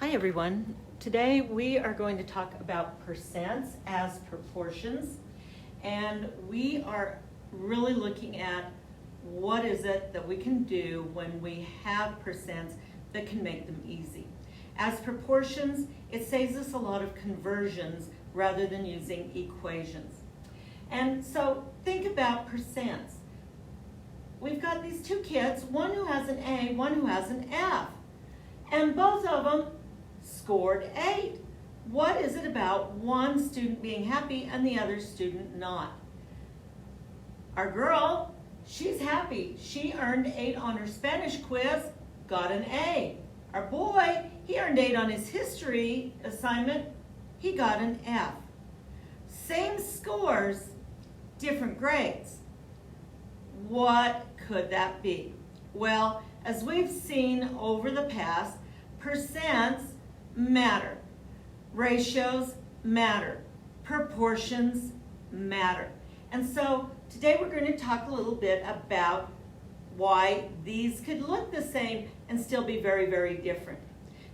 Hi everyone. Today we are going to talk about percents as proportions, and we are really looking at what is it that we can do when we have percents that can make them easy. As proportions, it saves us a lot of conversions rather than using equations. And so think about percents. We've got these two kids, one who has an A, one who has an F, and both of them scored 8. What is it about one student being happy and the other student not? Our girl, she's happy. She earned 8 on her Spanish quiz, got an A. Our boy, he earned 8 on his history assignment, he got an F. Same scores, different grades. What could that be? Well, as we've seen over the past, percents matter. Ratios matter. Proportions matter. And so today we're going to talk a little bit about why these could look the same and still be very, very different.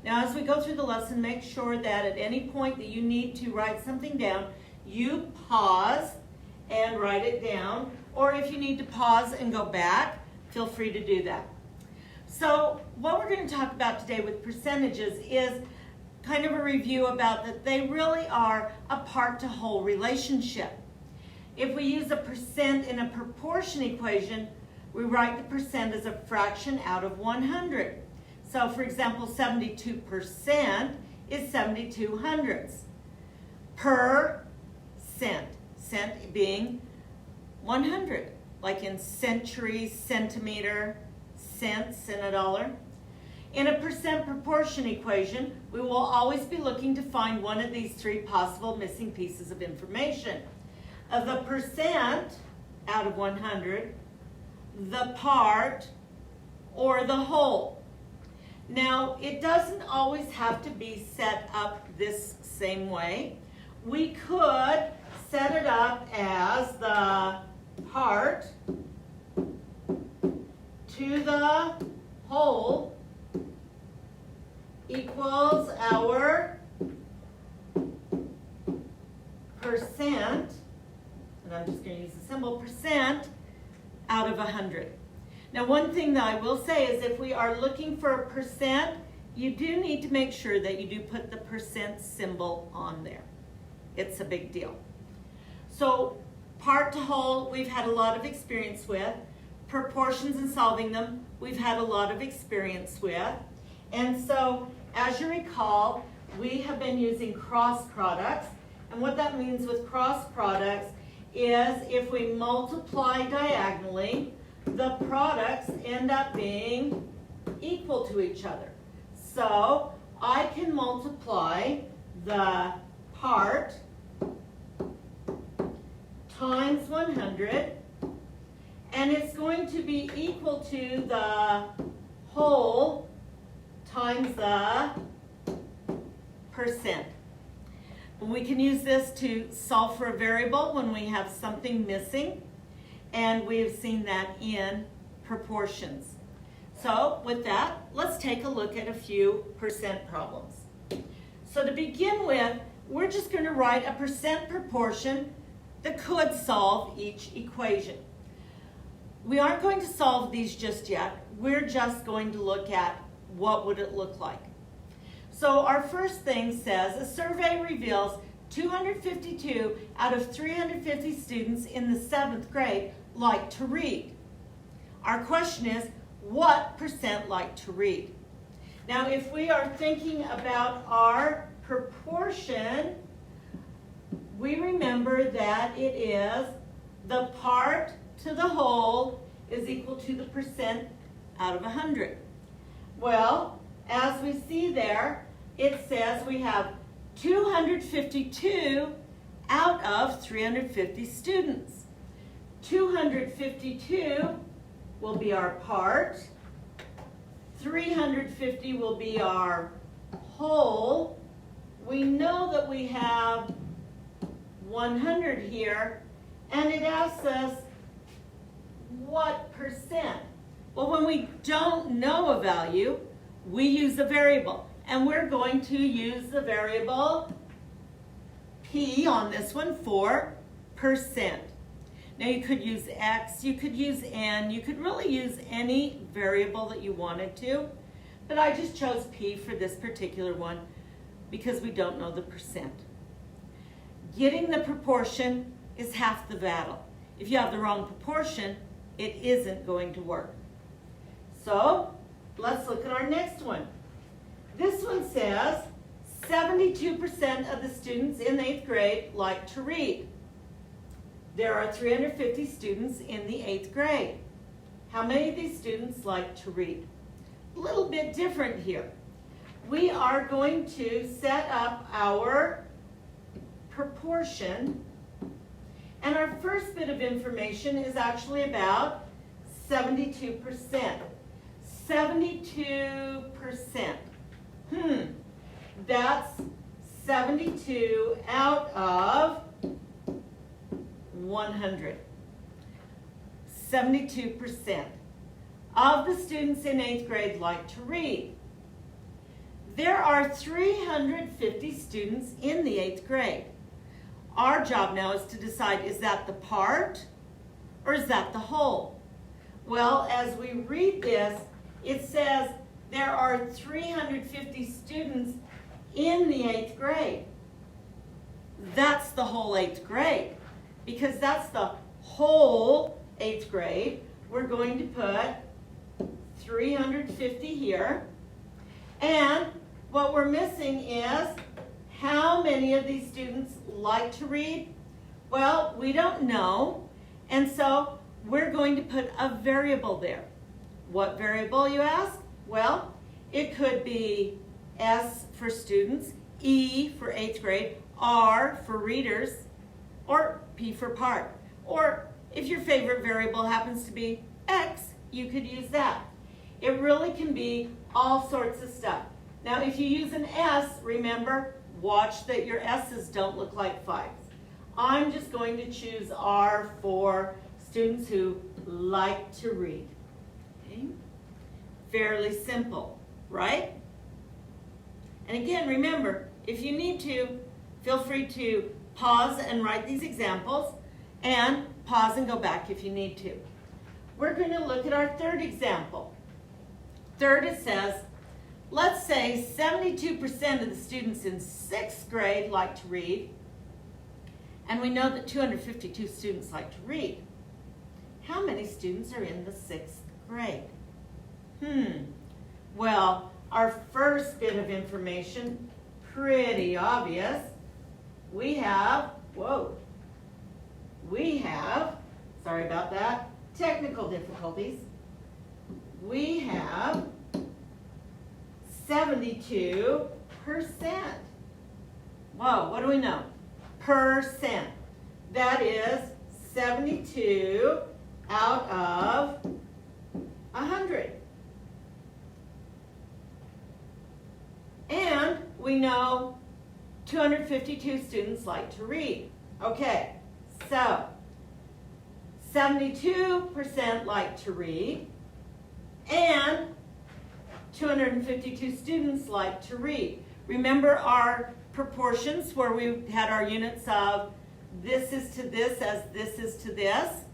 Now, as we go through the lesson, make sure that at any point that you need to write something down, you pause and write it down. Or if you need to pause and go back, feel free to do that. So what we're going to talk about today with percentages is kind of a review about that they really are a part to whole relationship. If we use a percent in a proportion equation, we write the percent as a fraction out of 100. So for example, 72% is 72 hundredths per cent, cent being 100, like in centuries, centimeter, cents, and a dollar. In a percent proportion equation, we will always be looking to find one of these three possible missing pieces of information. The percent out of 100, the part, or the whole. Now, it doesn't always have to be set up this same way. We could set it up as the part to the whole equals our percent, and I'm just going to use the symbol percent, out of 100. Now, one thing that I will say is if we are looking for a percent, you do need to make sure that you do put the percent symbol on there. It's a big deal. So part to whole, we've had a lot of experience with. Proportions and solving them, we've had a lot of experience with. And so, as you recall, we have been using cross products. And what that means with cross products is if we multiply diagonally, the products end up being equal to each other. So, I can multiply the part times 100, and it's going to be equal to the whole times the percent. And we can use this to solve for a variable when we have something missing, and we've seen that in proportions. So with that, let's take a look at a few percent problems. So to begin with, we're just going to write a percent proportion that could solve each equation. We aren't going to solve these just yet. We're just going to look at what would it look like. So our first thing says, a survey reveals 252 out of 350 students in the 7th grade like to read. Our question is, what percent like to read? Now, if we are thinking about our proportion, we remember that it is the part to the whole is equal to the percent out of 100. Well, as we see there, it says we have 252 out of 350 students. 252 will be our part. 350 will be our whole. We know that we have 100 here, and it asks us what percent. Well, when we don't know a value, we use a variable. And we're going to use the variable P on this one for percent. Now you could use X, you could use N, you could really use any variable that you wanted to, but I just chose P for this particular one because we don't know the percent. Getting the proportion is half the battle. If you have the wrong proportion, it isn't going to work. So let's look at our next one. This one says 72% of the students in the 8th grade like to read. There are 350 students in the 8th grade. How many of these students like to read? A little bit different here. We are going to set up our proportion, and our first bit of information is actually about 72%. 72%. That's 72 out of 100. 72% of the students in 8th grade like to read. There are 350 students in the 8th grade. Our job now is to decide, is that the part or is that the whole? Well, as we read this, it says there are 350 students in the 8th grade. That's the whole 8th grade. Because that's the whole 8th grade, we're going to put 350 here. And what we're missing is how many of these students like to read? Well, we don't know. And so we're going to put a variable there. What variable, you ask? Well, it could be S for students, E for 8th grade, R for readers, or P for part. Or if your favorite variable happens to be X, you could use that. It really can be all sorts of stuff. Now, if you use an S, remember, watch that your S's don't look like 5s. I'm just going to choose R for students who like to read. Okay? Fairly simple, right? And again, remember, if you need to, feel free to pause and write these examples, and pause and go back if you need to. We're going to look at our third example. Third, it says, let's say 72% of the students in 6th grade like to read, and we know that 252 students like to read. How many students are in the 6th grade? Well, our first bit of information, pretty obvious. We have, sorry about that, technical difficulties. We have 72%. Whoa, what do we know? Percent. That is 72 out of 100. And we know 252 students like to read. Okay, so 72% like to read, and 252 students like to read. Remember our proportions where we had our units of this is to this as this is to this?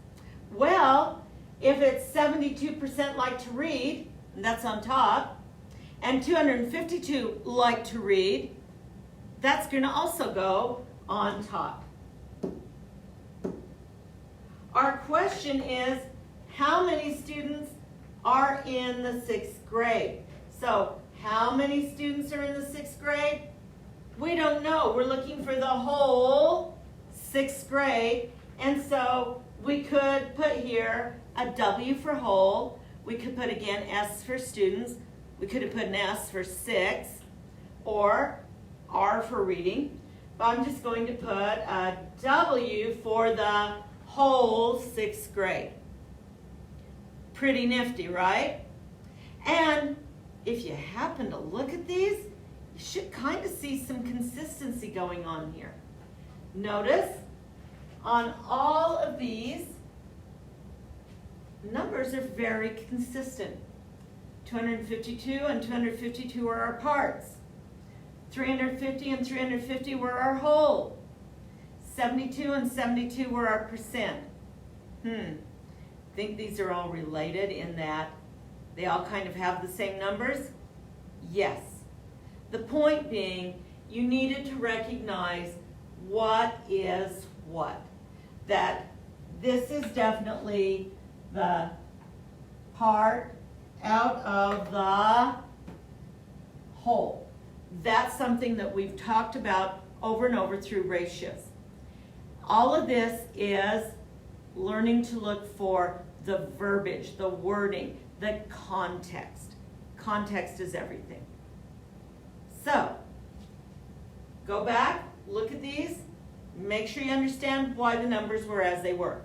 Well, if it's 72% like to read, and that's on top, and 252 like to read, that's going to also go on top. Our question is, how many students are in the 6th grade? So, how many students are in the 6th grade? We don't know. We're looking for the whole 6th grade. And so, we could put here a W for whole. We could put, again, S for students. We could have put an S for 6, or R for reading. But I'm just going to put a W for the whole 6th grade. Pretty nifty, right? And if you happen to look at these, you should kind of see some consistency going on here. Notice on all of these, numbers are very consistent. 252 and 252 are our parts. 350 and 350 were our whole. 72 and 72 were our percent. Think these are all related in that they all kind of have the same numbers? Yes. The point being, you needed to recognize what is what. That this is definitely the part out of the whole. That's something that we've talked about over and over through ratios. All of this is learning to look for the verbiage, the wording, the context. Context is everything. So, go back, look at these, make sure you understand why the numbers were as they were.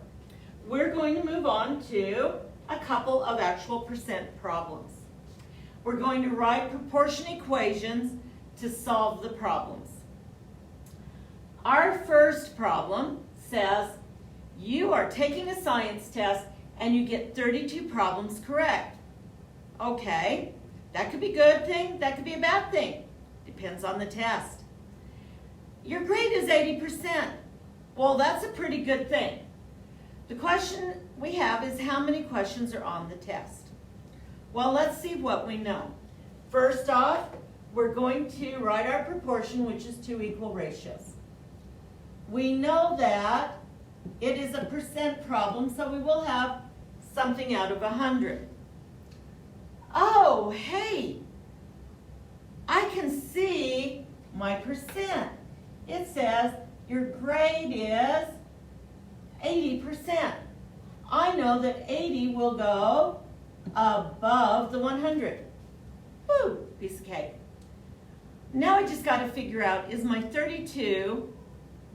We're going to move on to a couple of actual percent problems. We're going to write proportion equations to solve the problems. Our first problem says you are taking a science test and you get 32 problems correct. Okay, that could be a good thing, that could be a bad thing. Depends on the test. Your grade is 80%. Well, that's a pretty good thing. The question we have is how many questions are on the test? Well, let's see what we know. First off, we're going to write our proportion, which is two equal ratios. We know that it is a percent problem, so we will have something out of 100. Oh, hey, I can see my percent. It says your grade is 80%. I know that 80 will go above the 100. Woo, piece of cake. Now I just got to figure out, is my 32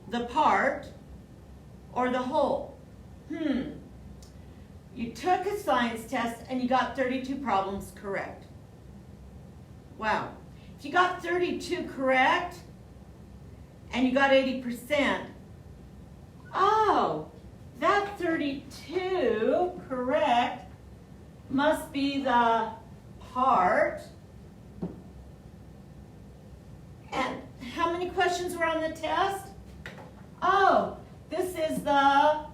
the part or the whole? You took a science test and you got 32 problems correct. Wow. If you got 32 correct and you got 80%, oh, that 32 correct must be the part. And how many questions were on the test? Oh, this is the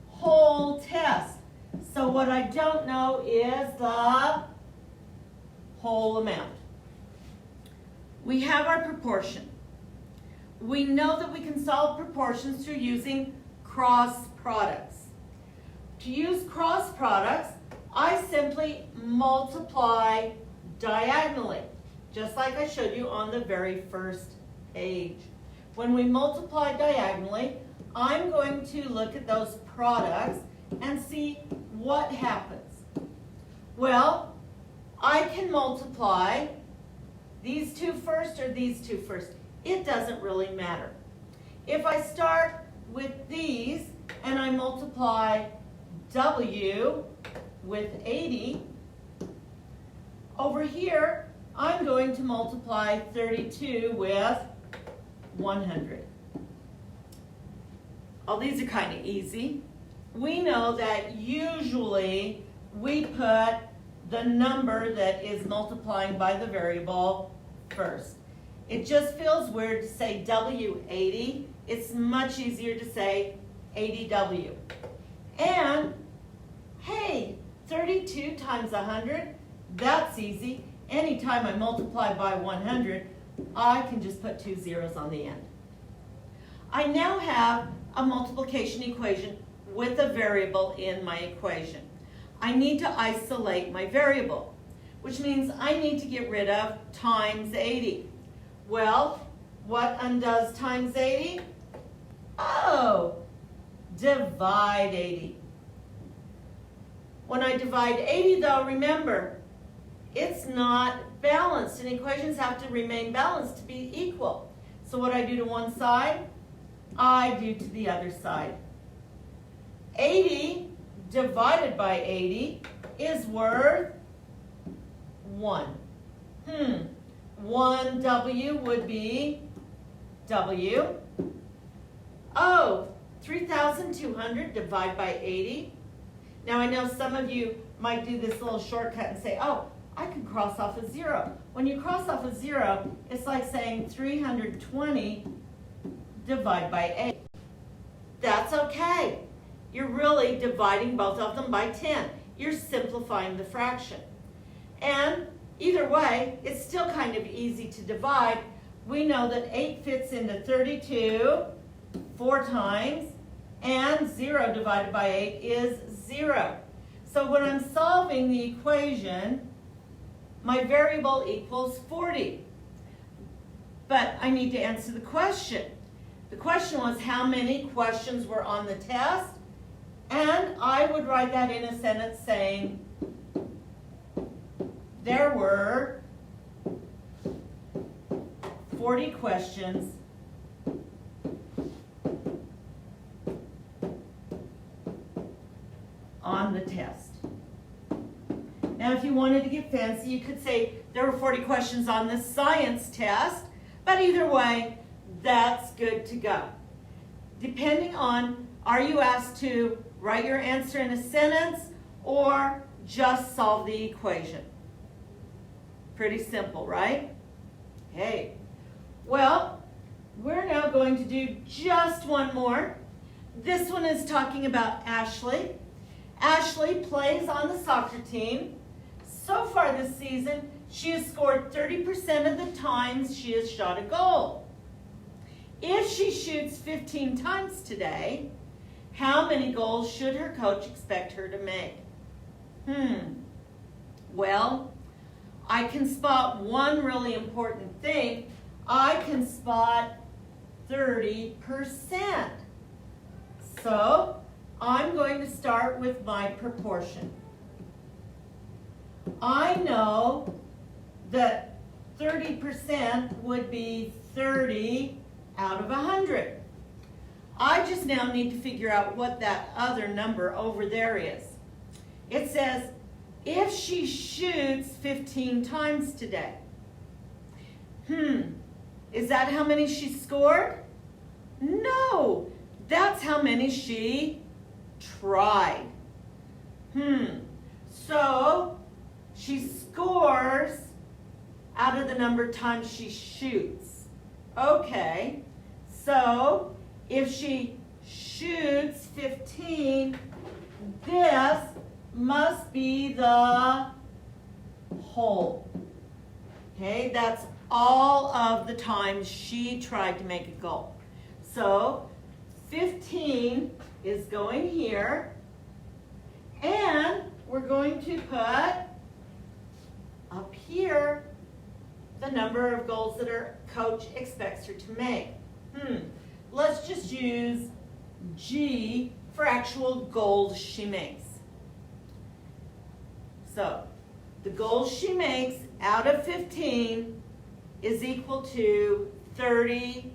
whole test. So what I don't know is the whole amount. We have our proportion. We know that we can solve proportions through using cross products. To use cross products, I simply multiply diagonally, just like I showed you on the very first page. When we multiply diagonally, I'm going to look at those products and see what happens. Well, I can multiply these two first or these two first. It doesn't really matter. If I start with these and I multiply W with 80, over here I'm going to multiply 32 with 100. Oh, these are kind of easy. We know that usually we put the number that is multiplying by the variable first. It just feels weird to say W80. It's much easier to say 80W. And hey, 32 times 100, that's easy. Anytime I multiply by 100, I can just put two zeros on the end. I now have a multiplication equation with a variable in my equation. I need to isolate my variable, which means I need to get rid of times 80. Well, what undoes times 80? Oh, divide 80. When I divide 80 though, remember, it's not balanced, and equations have to remain balanced to be equal. So what I do to one side, I do to the other side. 80 divided by 80 is worth 1. 1W would be W. Oh, 3,200 divided by 80. Now I know some of you might do this little shortcut and say, oh, I could cross off a 0. When you cross off a 0, it's like saying 320 divided by 8. That's okay. You're really dividing both of them by 10. You're simplifying the fraction. And either way, it's still kind of easy to divide. We know that 8 fits into 32 4 times, and 0 divided by 8 is 0. So when I'm solving the equation, my variable equals 40. But I need to answer the question. The question was how many questions were on the test, and I would write that in a sentence saying there were 40 questions on the test. Now, if you wanted to get fancy, you could say there were 40 questions on the science test, but either way, that's good to go. Depending on, are you asked to write your answer in a sentence or just solve the equation? Pretty simple, right? Okay. Well, we're now going to do just one more. This one is talking about Ashley. Ashley plays on the soccer team. So far this season, she has scored 30% of the times she has shot a goal. If she shoots 15 times today, how many goals should her coach expect her to make? Well, I can spot one really important thing. I can spot 30%. So I'm going to start with my proportion. I know that 30% would be 30 out of 100. I just now need to figure out what that other number over there is. It says, if she shoots 15 times today. Is that how many she scored? No, that's how many she tried. So she scores out of the number of times she shoots. Okay, so if she shoots 15, this must be the whole. Okay, that's all of the times she tried to make a goal. So 15 is going here, and we're going to put up here the number of goals that her coach expects her to make. Let's just use G for actual goals she makes. So the goals she makes out of 15 is equal to 30%.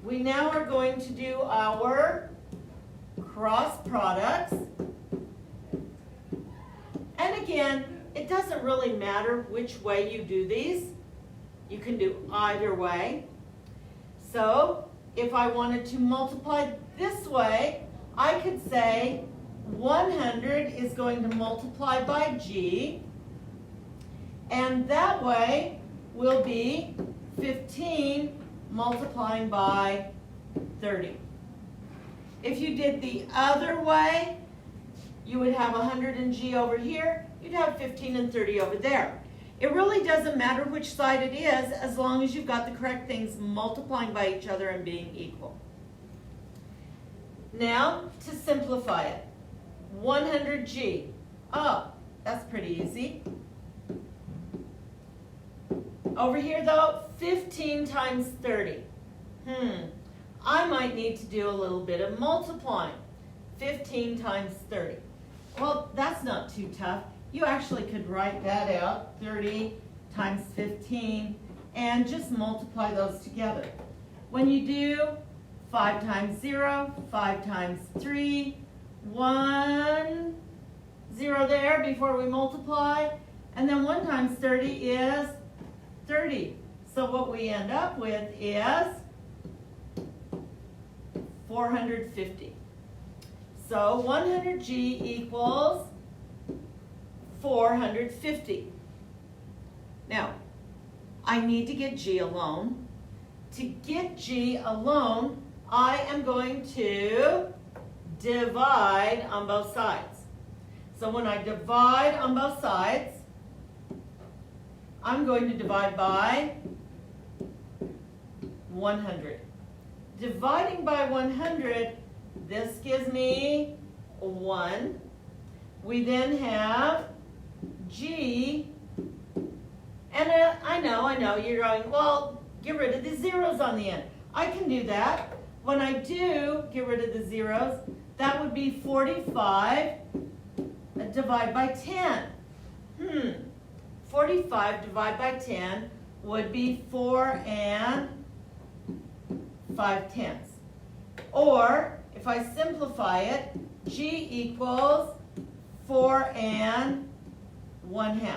We now are going to do our cross products. And again, it doesn't really matter which way you do these. You can do either way. So if I wanted to multiply this way, I could say 100 is going to multiply by G, and that way will be 15 multiplying by 30. If you did the other way, you would have 100 and G over here, you'd have 15 and 30 over there. It really doesn't matter which side it is as long as you've got the correct things multiplying by each other and being equal. Now, to simplify it, 100G. Oh, that's pretty easy. Over here though, 15 times 30. I might need to do a little bit of multiplying. 15 times 30. Well, that's not too tough. You actually could write that out, 30 times 15, and just multiply those together. When you do 5 times 0, 5 times 3, 1, 0 there before we multiply, and then 1 times 30 is 30. So what we end up with is 450. So 100G equals 450. Now, I need to get G alone. To get G alone, I am going to divide on both sides. So when I divide on both sides, I'm going to divide by 100. Dividing by 100, this gives me 1. We then have G, and I know, you're going, well, get rid of the zeros on the end. I can do that. When I do get rid of the zeros, that would be 45 divided by 10. 45 divided by 10 would be 4 5/10. Or, if I simplify it, G equals 4 1/2. And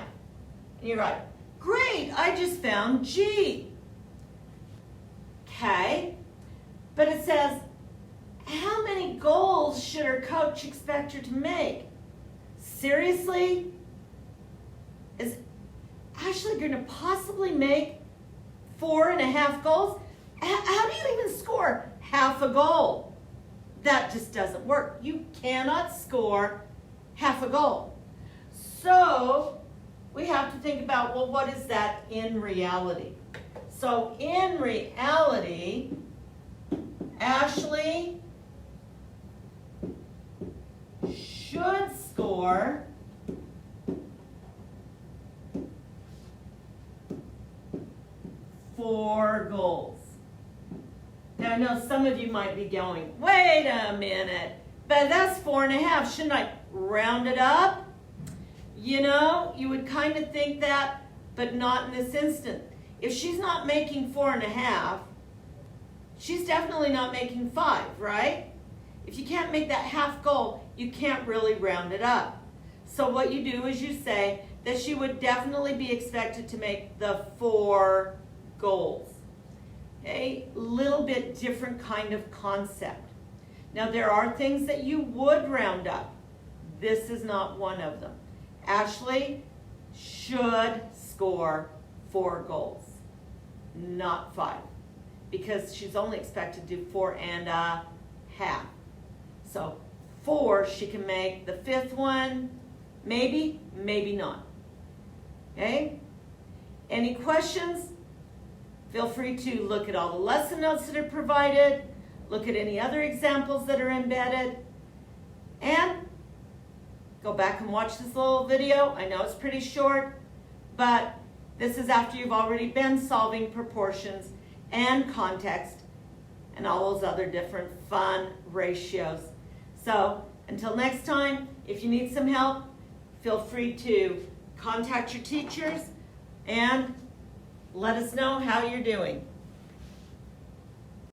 you're right. Great, I just found G. Okay, but it says, how many goals should her coach expect her to make? Seriously? Is Ashley going to possibly make 4.5 goals? How do you even score half a goal? That just doesn't work. You cannot score half a goal. So we have to think about, well, what is that in reality? So in reality, Ashley should score 4 goals. Now I know some of you might be going, wait a minute, but that's 4.5. Shouldn't I round it up? You know, you would kind of think that, but not in this instant. If she's not making 4.5, she's definitely not making 5, right? If you can't make that half goal, you can't really round it up. So what you do is you say that she would definitely be expected to make the 4 goals. A little bit different kind of concept. Now there are things that you would round up. This is not one of them. Ashley should score 4 goals, not 5, because she's only expected to do 4.5. So 4, she can make the 5th one, maybe, maybe not. Okay? Any questions? Feel free to look at all the lesson notes that are provided, look at any other examples that are embedded, and go back and watch this little video. I know it's pretty short, but this is after you've already been solving proportions and context and all those other different fun ratios. So until next time, if you need some help, feel free to contact your teachers and let us know how you're doing.